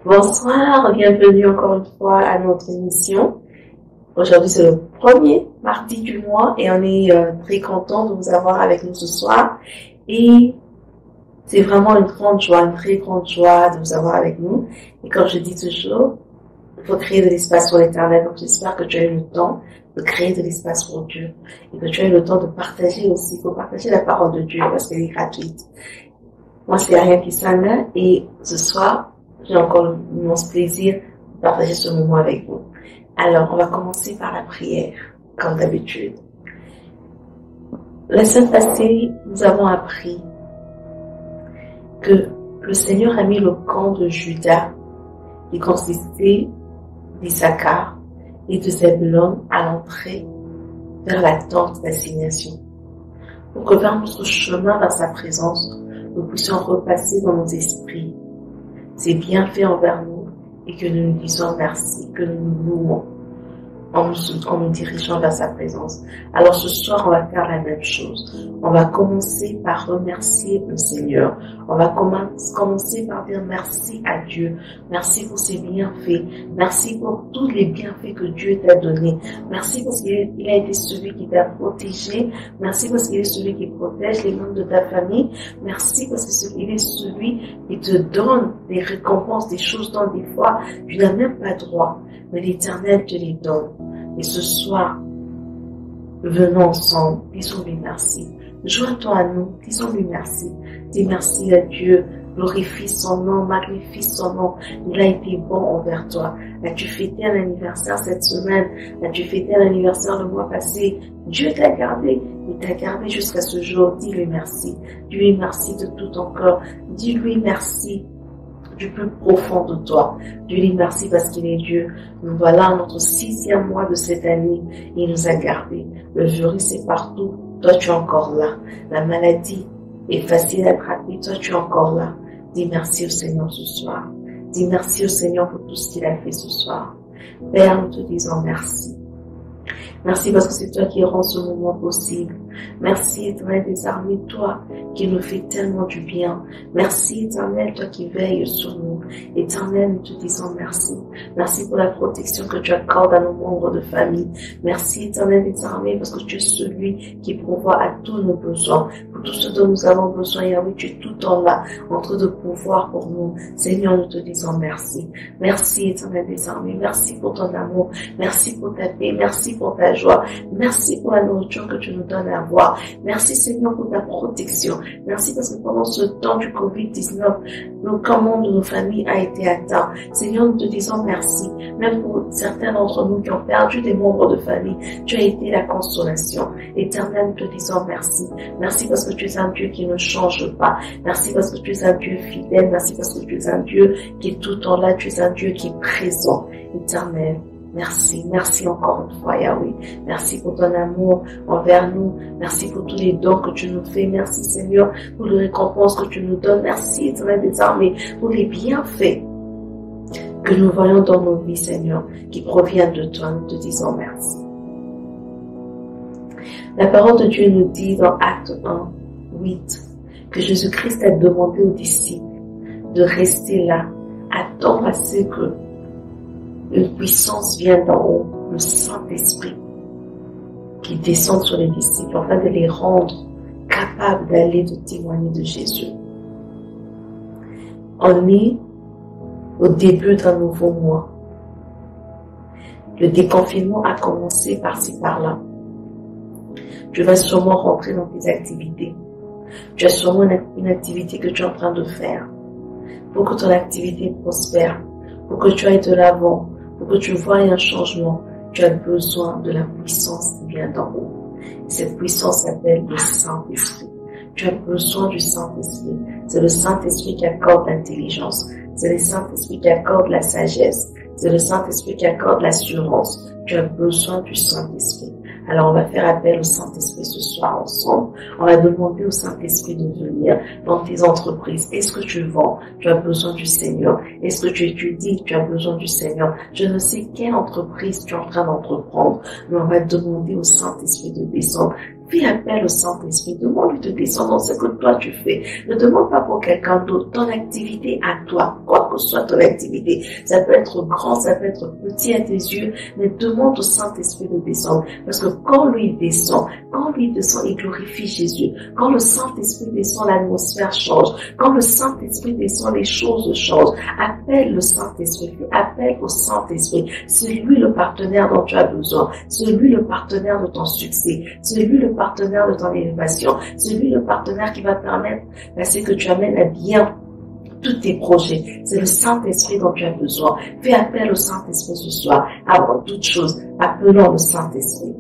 Bonsoir, bienvenue encore une fois à notre émission. Aujourd'hui, c'est le premier mardi du mois et on est très content de vous avoir avec nous ce soir. Et c'est vraiment une grande joie, une très grande joie de vous avoir avec nous. Et comme je dis toujours, il faut créer de l'espace pour l'éternel. Donc j'espère que tu as eu le temps de créer de l'espace pour Dieu et que tu as eu le temps de partager aussi. Il faut partager la parole de Dieu parce qu'elle est gratuite. Moi, c'est Ariane Kissana et ce soir, j'ai encore l'immense plaisir de partager ce moment avec vous. Alors, on va commencer par la prière, comme d'habitude. La semaine passée, nous avons appris que le Seigneur a mis le camp de Juda, qui consistait d'Issachar et de Zebulon, à l'entrée vers la tente d'assignation, pour que par notre chemin vers sa présence, nous puissions repasser dans nos esprits ses bienfaits envers nous et que nous nous disons merci, que nous nous louons en nous dirigeant vers sa présence. Alors ce soir, on va faire la même chose. On va commencer par remercier le Seigneur. On va commencer par dire merci à Dieu. Merci pour ses bienfaits. Merci pour tous les bienfaits que Dieu t'a donnés. Merci parce qu'il a été celui qui t'a protégé. Merci parce qu'il est celui qui protège les membres de ta famille. Merci parce qu'il est celui qui te donne des récompenses, des choses dont des fois tu n'as même pas droit. Mais l'Éternel te les donne. Et ce soir, venons ensemble, disons-lui merci. Joins-toi à nous, disons-lui merci. Dis merci à Dieu, glorifie son nom, magnifie son nom. Il a été bon envers toi. As-tu fêté un anniversaire cette semaine? As-tu fêté un anniversaire le mois passé? Dieu t'a gardé. Il t'a gardé jusqu'à ce jour. Dis-lui merci. Dis-lui merci de tout ton cœur. Dis-lui merci du plus profond de toi. Dis-lui merci parce qu'il est Dieu. Nous voilà à notre 6e mois de cette année. Il nous a gardés. Le virus est partout. Toi, tu es encore là. La maladie est facile à attraper. Toi, tu es encore là. Dis merci au Seigneur ce soir. Dis merci au Seigneur pour tout ce qu'il a fait ce soir. Père, nous te disons merci. Merci parce que c'est toi qui rends ce moment possible. Merci, Éternel des armées, toi qui nous fais tellement du bien. Merci, Éternel, toi qui veilles sur nous. Éternel, nous te disons merci. Merci pour la protection que tu accordes à nos membres de famille. Merci, Éternel des armées, parce que tu es celui qui pourvoit à tous nos besoins. Pour tout ce dont nous avons besoin, Yahweh, tu es tout en là, en train de pourvoir pour nous. Seigneur, nous te disons merci. Merci, Éternel des armées. Merci pour ton amour. Merci pour ta paix. Merci pour ta joie. Merci pour la nourriture que tu nous donnes à voir. Merci Seigneur pour ta protection. Merci parce que pendant ce temps du Covid-19, le commande de nos familles a été atteint. Seigneur, nous te disons merci. Même pour certains d'entre nous qui ont perdu des membres de famille, tu as été la consolation. Éternel, nous te disons merci. Merci parce que tu es un Dieu qui ne change pas. Merci parce que tu es un Dieu fidèle. Merci parce que tu es un Dieu qui est tout en là. Tu es un Dieu qui est présent. Éternel, merci, merci encore une fois Yahweh. Merci pour ton amour envers nous. Merci pour tous les dons que tu nous fais. Merci Seigneur pour les récompenses que tu nous donnes. Merci Éternel des armées pour les bienfaits que nous voyons dans nos vies Seigneur, qui proviennent de toi. Nous te disons merci. La parole de Dieu nous dit dans Acte 1, 8, que Jésus-Christ a demandé aux disciples de rester là, attendre à ce que une puissance vient d'en haut, le Saint-Esprit, qui descend sur les disciples, afin de les rendre capables d'aller de témoigner de Jésus. On est au début d'un nouveau mois. Le déconfinement a commencé par-ci par-là. Tu vas sûrement rentrer dans tes activités. Tu as sûrement une activité que tu es en train de faire. Pour que ton activité prospère, pour que tu ailles de l'avant, pour que tu vois un changement, tu as besoin de la puissance qui vient d'en haut. Cette puissance s'appelle le Saint-Esprit. Tu as besoin du Saint-Esprit. C'est le Saint-Esprit qui accorde l'intelligence. C'est le Saint-Esprit qui accorde la sagesse. C'est le Saint-Esprit qui accorde l'assurance. Tu as besoin du Saint-Esprit. Alors on va faire appel au Saint-Esprit ce soir ensemble. On va demander au Saint-Esprit de venir dans tes entreprises. Est-ce que tu vends? Tu as besoin du Seigneur. Est-ce que tu étudies? Tu as besoin du Seigneur. Je ne sais quelle entreprise tu es en train d'entreprendre, mais on va demander au Saint-Esprit de descendre. Fais appel au Saint-Esprit. Demande-lui de descendre dans ce que toi tu fais. Ne demande pas pour quelqu'un d'autre. Ton activité à toi. Quoi que soit ton activité. Ça peut être grand, ça peut être petit à tes yeux, mais demande au Saint-Esprit de descendre. Parce que quand lui descend, il glorifie Jésus. Quand le Saint-Esprit descend, l'atmosphère change. Quand le Saint-Esprit descend, les choses changent. Appelle le Saint-Esprit, appelle au Saint-Esprit. C'est lui le partenaire dont tu as besoin. C'est lui le partenaire de ton succès. C'est lui le partenaire de ton élévation. C'est lui le partenaire qui va permettre c'est que tu amènes à bien tous tes projets. C'est le Saint-Esprit dont tu as besoin. Fais appel au Saint-Esprit ce soir. Avant toute chose, appelons le Saint-Esprit.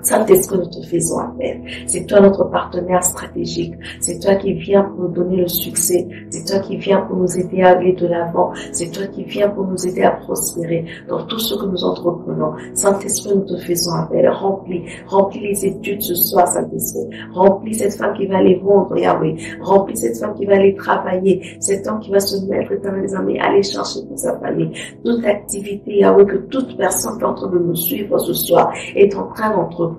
Saint-Esprit, nous te faisons appel. C'est toi notre partenaire stratégique. C'est toi qui viens pour nous donner le succès. C'est toi qui viens pour nous aider à aller de l'avant. C'est toi qui viens pour nous aider à prospérer dans tout ce que nous entreprenons. Saint-Esprit, nous te faisons appel. Remplis les études ce soir, Saint-Esprit. Remplis cette femme qui va aller vendre, Yahweh. Remplis cette femme qui va aller travailler. Cet homme qui va se mettre dans les amis, aller chercher pour sa famille. Toute activité, Yahweh, que toute personne qui est en train de nous suivre ce soir est en train d'entreprendre.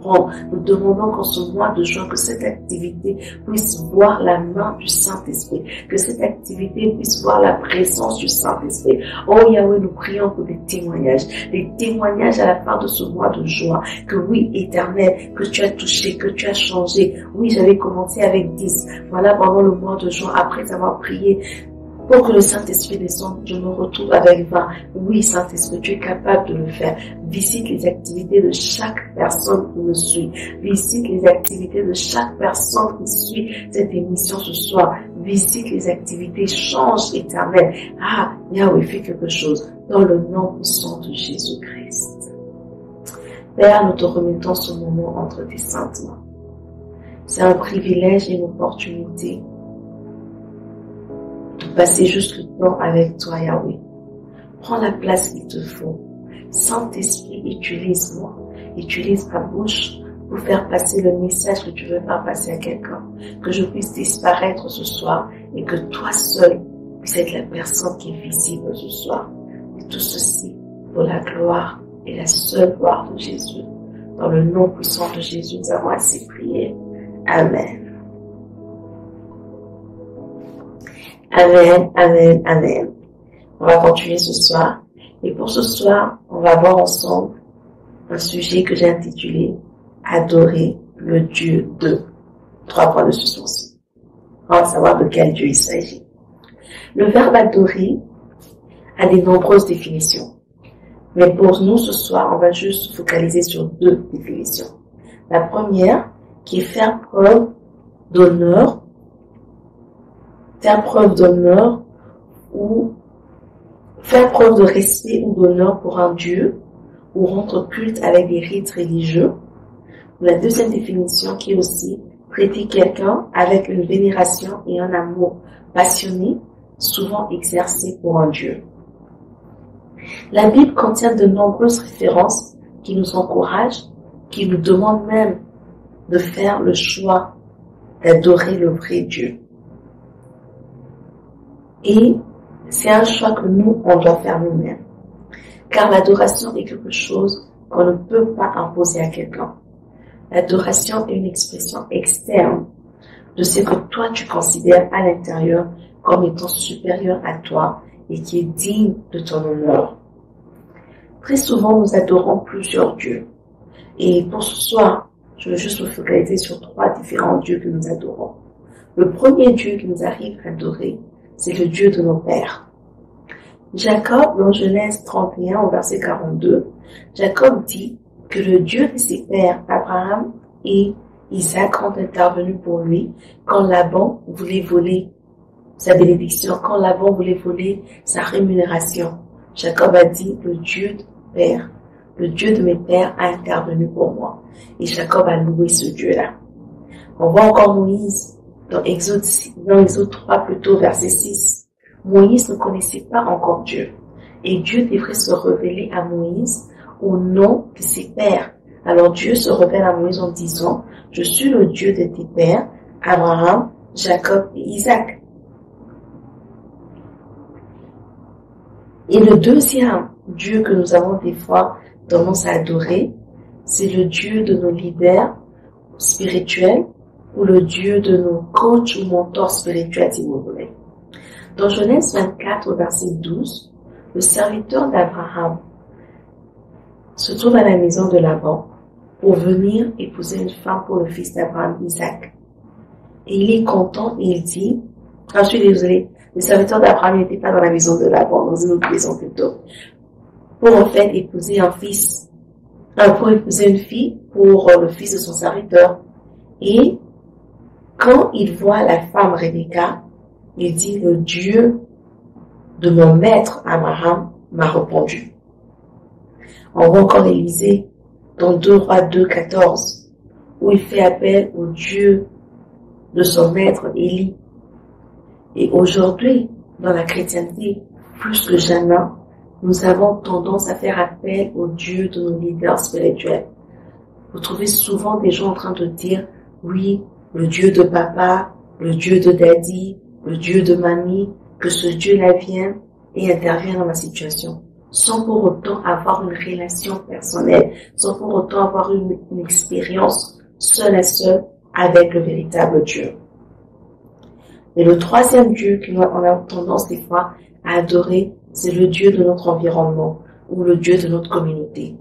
Nous demandons qu'en ce mois de juin, que cette activité puisse voir la main du Saint-Esprit, que cette activité puisse voir la présence du Saint-Esprit. Oh Yahweh, nous prions pour des témoignages à la fin de ce mois de juin, que oui, Éternel, que tu as touché, que tu as changé. Oui, j'avais commencé avec 10. Voilà, pendant le mois de juin, après avoir prié, pour que le Saint-Esprit descende, je me retrouve avec 20. Oui, Saint-Esprit, tu es capable de le faire. Visite les activités de chaque personne qui me suit. Visite les activités de chaque personne qui suit cette émission ce soir. Visite les activités, change, Éternel. Ah, Yahweh, fais quelque chose dans le nom puissant de Jésus-Christ. Père, nous te remettons ce moment entre tes saintes mains. C'est un privilège et une opportunité de passer juste le temps avec toi, Yahweh. Prends la place qu'il te faut. Saint-Esprit, utilise-moi. Utilise ma bouche pour faire passer le message que tu veux faire passer à quelqu'un. Que je puisse disparaître ce soir et que toi seul puisses être la personne qui est visible ce soir. Et tout ceci pour la gloire et la seule gloire de Jésus. Dans le nom puissant de Jésus, nous avons assez prié. Amen. Amen, amen, amen. On va continuer ce soir. Et pour ce soir, on va voir ensemble un sujet que j'ai intitulé « Adorer le Dieu de ». 3 points de suspension. On va savoir de quel Dieu il s'agit. Le verbe « adorer » a de nombreuses définitions. Mais pour nous, ce soir, on va juste focaliser sur 2 définitions. La première, qui est faire preuve d'honneur ou faire preuve de respect ou d'honneur pour un Dieu ou rendre culte avec des rites religieux. La deuxième définition qui est aussi traiter quelqu'un avec une vénération et un amour passionné, souvent exercé pour un Dieu. La Bible contient de nombreuses références qui nous encouragent, qui nous demandent même de faire le choix d'adorer le vrai Dieu. Et c'est un choix que nous, on doit faire nous-mêmes. Car l'adoration est quelque chose qu'on ne peut pas imposer à quelqu'un. L'adoration est une expression externe de ce que toi tu considères à l'intérieur comme étant supérieur à toi et qui est digne de ton honneur. Très souvent, nous adorons plusieurs dieux. Et pour ce soir, je veux juste me focaliser sur 3 différents dieux que nous adorons. Le premier Dieu qui nous arrive à adorer, c'est le Dieu de nos pères. Jacob, dans Genèse 31, au verset 42, Jacob dit que le Dieu de ses pères, Abraham et Isaac, sont intervenus pour lui quand Laban voulait voler sa bénédiction, quand Laban voulait voler sa rémunération. Jacob a dit, le Dieu de père, le Dieu de mes pères a intervenu pour moi. Et Jacob a loué ce Dieu-là. On voit encore Moïse dans Exode 3, plutôt verset 6. Moïse ne connaissait pas encore Dieu. Et Dieu devrait se révéler à Moïse au nom de ses pères. Alors Dieu se révèle à Moïse en disant, je suis le Dieu de tes pères, Abraham, Jacob et Isaac. Et le deuxième Dieu que nous avons des fois tendance à adorer, c'est le Dieu de nos leaders spirituels ou le Dieu de nos coachs ou mentors spirituels, si vous voulez. Dans Genèse 24, au verset 12, le serviteur d'Abraham se trouve à la maison de Laban pour venir épouser une femme pour le fils d'Abraham, Isaac. Et il est content et il dit, je suis désolé, le serviteur d'Abraham n'était pas dans la maison de Laban, dans une autre maison plutôt, pour en fait épouser pour épouser une fille pour le fils de son serviteur. Et quand il voit la femme Rebecca, il dit, le Dieu de mon maître Abraham m'a répondu. On voit encore Élisée dans 2 Rois 2, 14, où il fait appel au Dieu de son maître Élie. Et aujourd'hui, dans la chrétienté, plus que jamais, nous avons tendance à faire appel au Dieu de nos leaders spirituels. Vous trouvez souvent des gens en train de dire, oui, le Dieu de papa, le Dieu de daddy, le Dieu de mamie, que ce Dieu-là vient et intervient dans ma situation, sans pour autant avoir une relation personnelle, sans pour autant avoir une expérience seule à seule avec le véritable Dieu. Et le troisième Dieu qu'on a tendance des fois à adorer, c'est le Dieu de notre environnement ou le Dieu de notre communauté.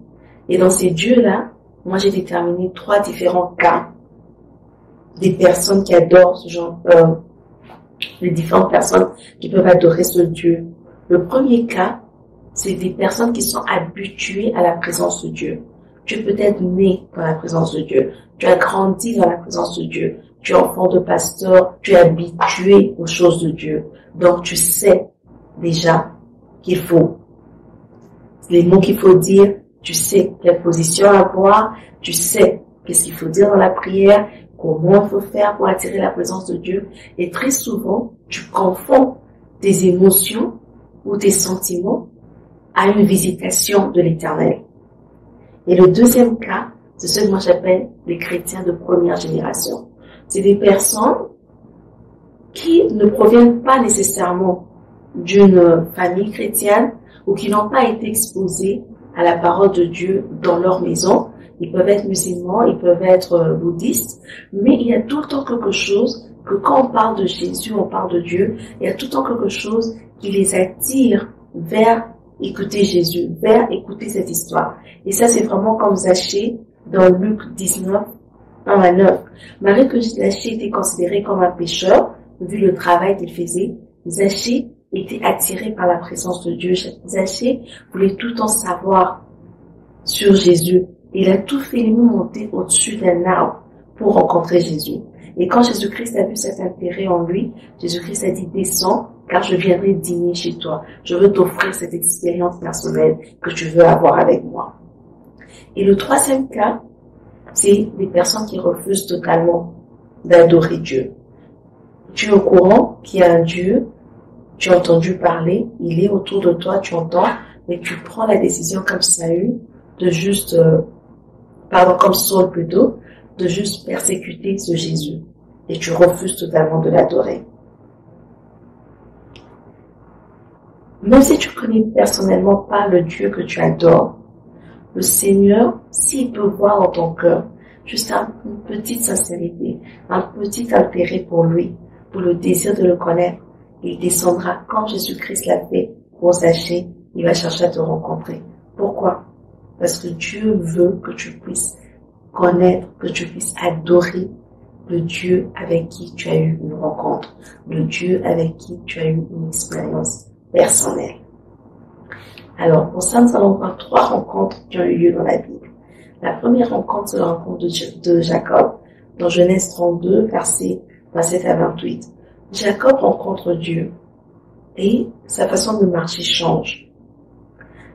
Et dans ces dieux-là, moi j'ai déterminé 3 différents cas des personnes qui adorent ce genre, les différentes personnes qui peuvent adorer ce Dieu. Le premier cas, c'est des personnes qui sont habituées à la présence de Dieu. Tu es peut-être né dans la présence de Dieu. Tu as grandi dans la présence de Dieu. Tu es enfant de pasteur. Tu es habitué aux choses de Dieu. Donc, tu sais déjà qu'il faut, les mots qu'il faut dire. Tu sais quelle position avoir. Tu sais qu'est-ce qu'il faut dire dans la prière. Comment il faut faire pour attirer la présence de Dieu. Et très souvent, tu confonds tes émotions ou tes sentiments à une visitation de l'Éternel. Et le deuxième cas, c'est ce que moi j'appelle les chrétiens de première génération. C'est des personnes qui ne proviennent pas nécessairement d'une famille chrétienne ou qui n'ont pas été exposés à la parole de Dieu dans leur maison. Ils peuvent être musulmans, ils peuvent être bouddhistes, mais il y a tout le temps quelque chose que quand on parle de Jésus, on parle de Dieu, il y a tout le temps quelque chose qui les attire vers écouter Jésus, vers écouter cette histoire. Et ça, c'est vraiment comme Zachée dans Luc 19, 1 à 9. Malgré que Zachée était considéré comme un pécheur, vu le travail qu'il faisait, Zachée était attiré par la présence de Dieu. Zachée voulait tout le temps savoir sur Jésus. Il a tout fait monter au-dessus d'un arbre pour rencontrer Jésus. Et quand Jésus-Christ a vu cet intérêt en lui, Jésus-Christ a dit, descends, car je viendrai dîner chez toi. Je veux t'offrir cette expérience personnelle que tu veux avoir avec moi. Et le troisième cas, c'est des personnes qui refusent totalement d'adorer Dieu. Tu es au courant qu'il y a un Dieu, tu as entendu parler, il est autour de toi, tu entends, mais tu prends la décision comme Saül de juste, comme Saul plutôt, de juste persécuter ce Jésus. Et tu refuses totalement de l'adorer. Même si tu connais personnellement pas le Dieu que tu adores, le Seigneur, s'il peut voir dans ton cœur juste une petite sincérité, un petit intérêt pour lui, pour le désir de le connaître, il descendra comme Jésus-Christ l'a fait pour Zachée, il va chercher à te rencontrer. Pourquoi? Parce que Dieu veut que tu puisses connaître, que tu puisses adorer le Dieu avec qui tu as eu une rencontre, le Dieu avec qui tu as eu une expérience personnelle. Alors, pour ça, nous allons voir 3 rencontres qui ont eu lieu dans la Bible. La première rencontre, c'est la rencontre de Jacob, dans Genèse 32, versets 27 à 28. Jacob rencontre Dieu et sa façon de marcher change.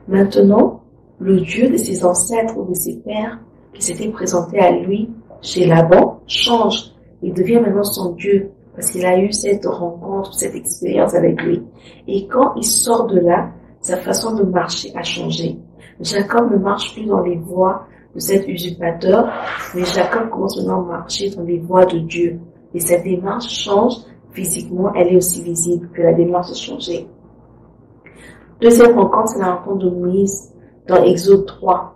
Maintenant, le Dieu de ses ancêtres ou de ses pères qui s'était présenté à lui chez Laban change. Il devient maintenant son Dieu parce qu'il a eu cette rencontre, cette expérience avec lui. Et quand il sort de là, sa façon de marcher a changé. Jacob ne marche plus dans les voies de cet usurpateur, mais Jacob commence maintenant à marcher dans les voies de Dieu. Et sa démarche change physiquement, elle est aussi visible que la démarche a changé. Deuxième rencontre, c'est la rencontre de Moïse dans Exode 3.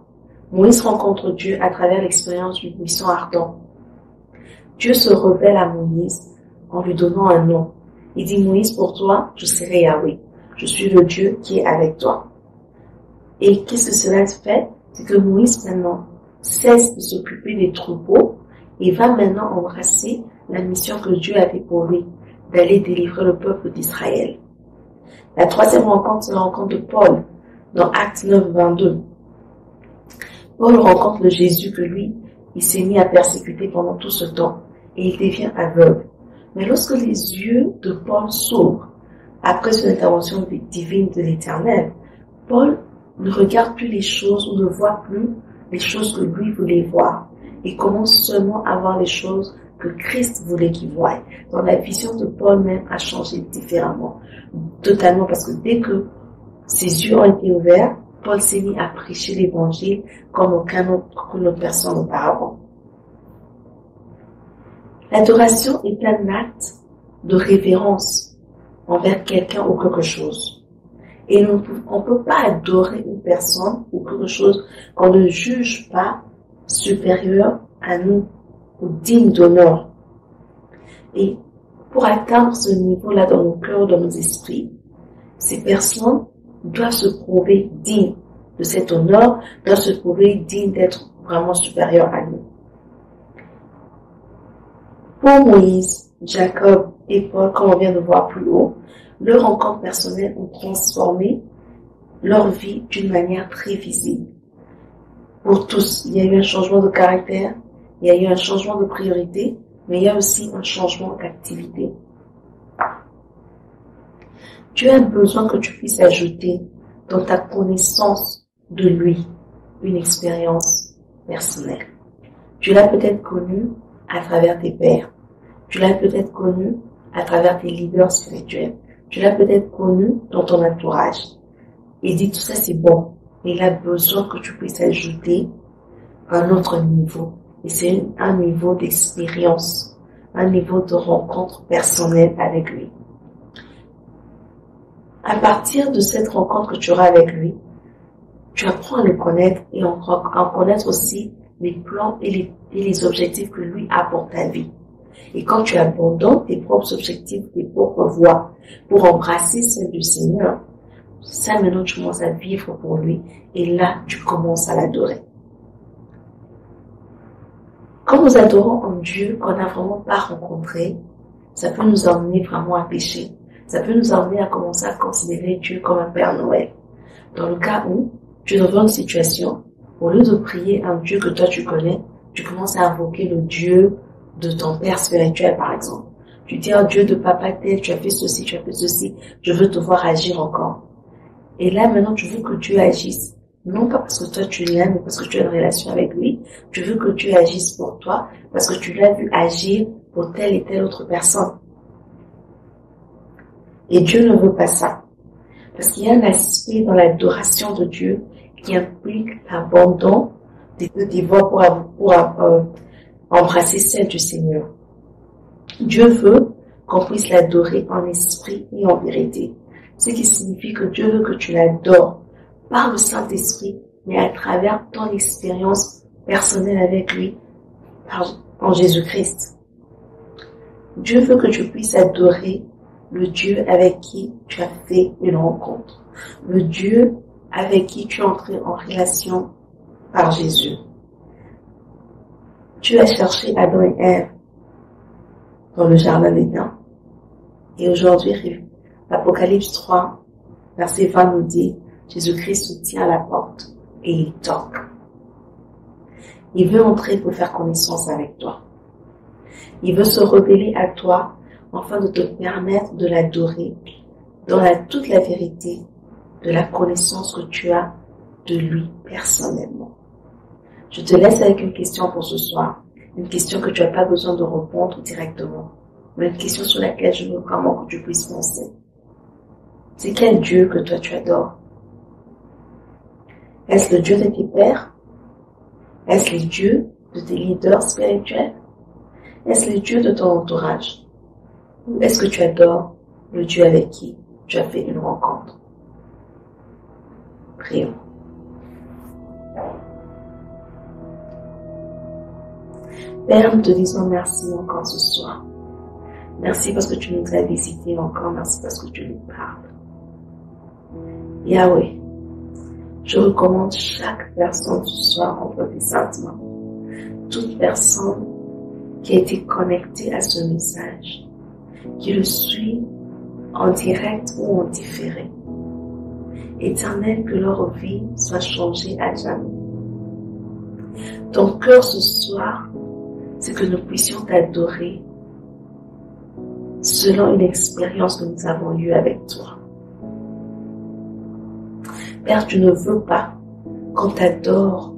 Moïse rencontre Dieu à travers l'expérience du buisson ardent. Dieu se révèle à Moïse en lui donnant un nom. Il dit, Moïse, pour toi, je serai Yahweh. Je suis le Dieu qui est avec toi. Et qu'est-ce que cela fait? C'est que Moïse maintenant cesse de s'occuper des troupeaux et va maintenant embrasser la mission que Dieu avait pour lui, d'aller délivrer le peuple d'Israël. La troisième rencontre, c'est la rencontre de Paul, dans Actes 9, 22. Paul rencontre le Jésus que lui, il s'est mis à persécuter pendant tout ce temps, et il devient aveugle. Mais lorsque les yeux de Paul s'ouvrent, après son intervention divine de l'Éternel, Paul ne regarde plus les choses ou ne voit plus les choses que lui voulait voir. Il commence seulement à voir les choses que Christ voulait qu'il voie. Donc la vision de Paul même a changé différemment, totalement, parce que dès que ses yeux ont été ouverts, Paul s'est mis à prêcher l'évangile comme aucune autre personne auparavant. L'adoration est un acte de révérence envers quelqu'un ou quelque chose. Et on ne peut pas adorer une personne ou quelque chose qu'on ne juge pas supérieur à nous ou digne d'honneur. Et pour atteindre ce niveau-là dans nos cœurs, dans nos esprits, ces personnes doivent se prouver dignes de cet honneur, doivent se prouver dignes d'être vraiment supérieures à nous. Pour Moïse, Jacob et Paul, comme on vient de voir plus haut, leurs rencontres personnelles ont transformé leur vie d'une manière très visible. Pour tous, il y a eu un changement de caractère, il y a eu un changement de priorité, mais il y a aussi un changement d'activité. Tu as besoin que tu puisses ajouter dans ta connaissance de lui une expérience personnelle. Tu l'as peut-être connu à travers tes pères. Tu l'as peut-être connu à travers tes leaders spirituels. Tu l'as peut-être connu dans ton entourage. Il dit tout ça c'est bon. Mais il a besoin que tu puisses ajouter un autre niveau. Et c'est un niveau d'expérience, un niveau de rencontre personnelle avec lui. À partir de cette rencontre que tu auras avec lui, tu apprends à le connaître et à connaître aussi les plans et les objectifs que lui a pour ta vie. Et quand tu abandonnes tes propres objectifs, tes propres voies pour embrasser celle du Seigneur, ça maintenant tu commences à vivre pour lui et là tu commences à l'adorer. Quand nous adorons un Dieu qu'on n'a vraiment pas rencontré, ça peut nous emmener vraiment à pécher. Ça peut nous emmener à commencer à considérer Dieu comme un Père Noël. Dans le cas où tu es dans une situation, au lieu de prier un Dieu que toi tu connais, tu commences à invoquer le Dieu de ton père spirituel, par exemple. Tu dis, oh Dieu de papa tel, tu as fait ceci, tu as fait ceci, je veux te voir agir encore. Et là, maintenant, tu veux que Dieu agisse. Non pas parce que toi tu l'aimes, mais parce que tu as une relation avec lui. Tu veux que Dieu agisse pour toi, parce que tu l'as vu agir pour telle et telle autre personne. Et Dieu ne veut pas ça. Parce qu'il y a un aspect dans l'adoration de Dieu qui implique l'abandon des voies pour embrasser celle du Seigneur. Dieu veut qu'on puisse l'adorer en esprit et en vérité. Ce qui signifie que Dieu veut que tu l'adores par le Saint-Esprit, mais à travers ton expérience personnelle avec lui en Jésus-Christ. Dieu veut que tu puisses adorer le Dieu avec qui tu as fait une rencontre, le Dieu avec qui tu es entré en relation par Jésus. Tu as cherché Adam et Ève dans le jardin d'Éden. Et aujourd'hui, l'Apocalypse 3, verset 20 nous dit, Jésus-Christ se tient à la porte et il toque. Il veut entrer pour faire connaissance avec toi. Il veut se révéler à toi afin de te permettre de l'adorer dans toute la vérité de la connaissance que tu as de lui personnellement. Je te laisse avec une question pour ce soir, une question que tu n'as pas besoin de répondre directement, mais une question sur laquelle je veux vraiment que tu puisses penser. C'est quel Dieu que toi tu adores? Est-ce le Dieu de tes pères? Est-ce le Dieu de tes leaders spirituels? Est-ce le Dieu de ton entourage? Ou est-ce que tu adores le Dieu avec qui tu as fait une rencontre? Prions. Père, nous te disons merci encore ce soir. Merci parce que tu nous as visités encore. Merci parce que tu nous parles. Yahweh, je recommande chaque personne ce soir entre tes sentiments. Toute personne qui a été connectée à ce message, qui le suit en direct ou en différé. Éternel, que leur vie soit changée à jamais. Ton cœur ce soir, c'est que nous puissions t'adorer selon une expérience que nous avons eue avec toi. Père, tu ne veux pas qu'on t'adore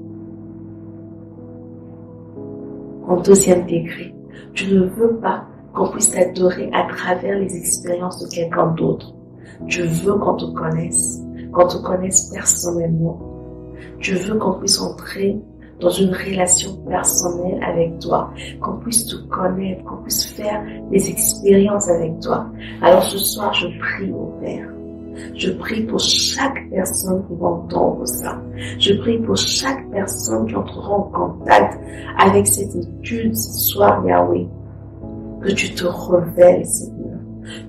en deuxième degré. Tu ne veux pas qu'on puisse t'adorer à travers les expériences de quelqu'un d'autre. Tu veux qu'on te connaisse personnellement. Tu veux qu'on puisse entrer dans une relation personnelle avec toi, qu'on puisse te connaître, qu'on puisse faire des expériences avec toi. Alors ce soir, je prie au Père. Je prie pour chaque personne qui va entendre ça. Je prie pour chaque personne qui entrera en contact avec cette étude ce soir, Yahweh. Que tu te révèles, Seigneur.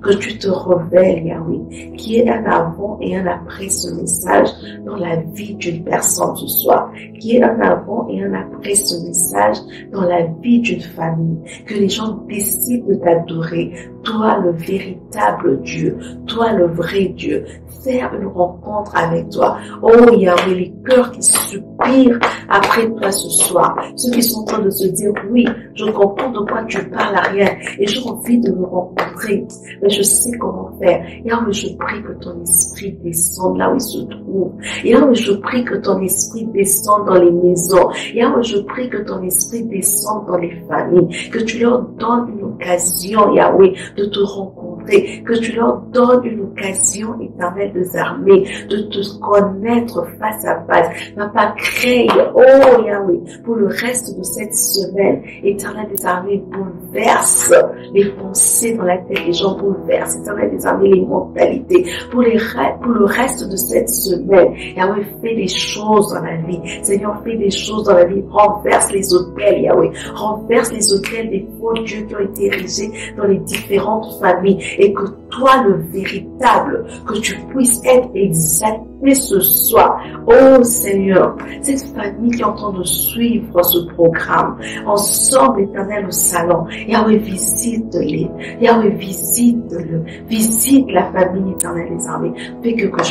Que tu te révèles, Yahweh, qu'il y ait un avant et un après ce message dans la vie d'une personne ce soir, qu'il y ait un avant et un après ce message dans la vie d'une famille, que les gens décident de t'adorer, toi le véritable Dieu, toi le vrai Dieu, faire une rencontre avec toi. Oh Yahweh, les cœurs qui soupirent après toi ce soir, ceux qui sont en train de se dire, oui, je comprends de quoi tu parles à rien et j'ai envie de me rencontrer, mais je sais comment faire. Yahweh, je prie que ton esprit descende là où il se trouve. Yahweh, je prie que ton esprit descende dans les maisons. Yahweh, je prie que ton esprit descende dans les familles, que tu leur donnes une occasion, Yahweh, de te rencontrer, que tu leur donnes une occasion, éternelle des armées, de te connaître face à face. Papa, crée, oh Yahweh, pour le reste de cette semaine, éternelle des armées, bouleverse les pensées dans la tête des gens, bouleverse, éternelle des armées, les mentalités, pour le reste de cette semaine. Yahweh, fais des choses dans la vie. Seigneur, fais des choses dans la vie. Renverse les autels, Yahweh. Renverse les autels des faux dieux qui ont été érigés dans les différentes familles et que toi, le véritable, que tu puisses être exalté ce soir. Oh Seigneur, cette famille qui est en train de suivre ce programme, ensemble, éternel, au salon, Yahweh, visite-les. Yahweh, visite-le. Visite la famille, éternelle des armées. Fais quelque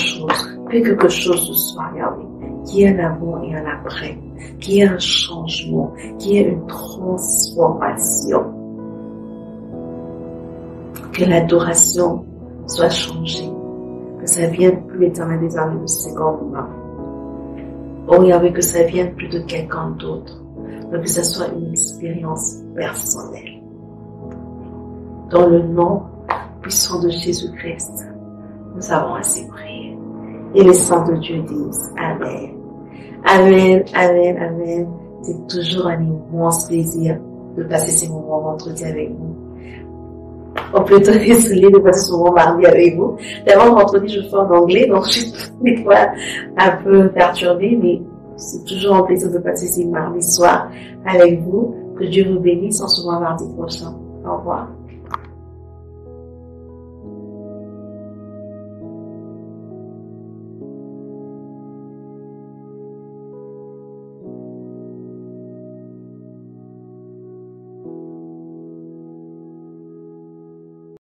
chose ce soir, Yahweh. Qu'il y ait un avant et un après. Qu'il y ait un changement. Qu'il y ait une transformation. Que l'adoration soit changée. Que ça vienne plus, éternel des armées, de seconde main. Oh Yahweh, que ça vienne plus de quelqu'un d'autre. Mais que ça soit une expérience personnelle. Dans le nom puissant de Jésus-Christ, nous avons assez prié. Et les saints de Dieu disent Amen. Amen, amen, amen. C'est toujours un immense plaisir de passer ces moments vendredi avec vous. Ou plutôt désolé de passer ce moment mardi avec vous. D'abord, vendredi, je fais en anglais, donc je suis des fois un peu perturbée, mais c'est toujours un plaisir de passer ces mardi soir avec vous. Que Dieu vous bénisse. On se voit mardi prochain. Au revoir.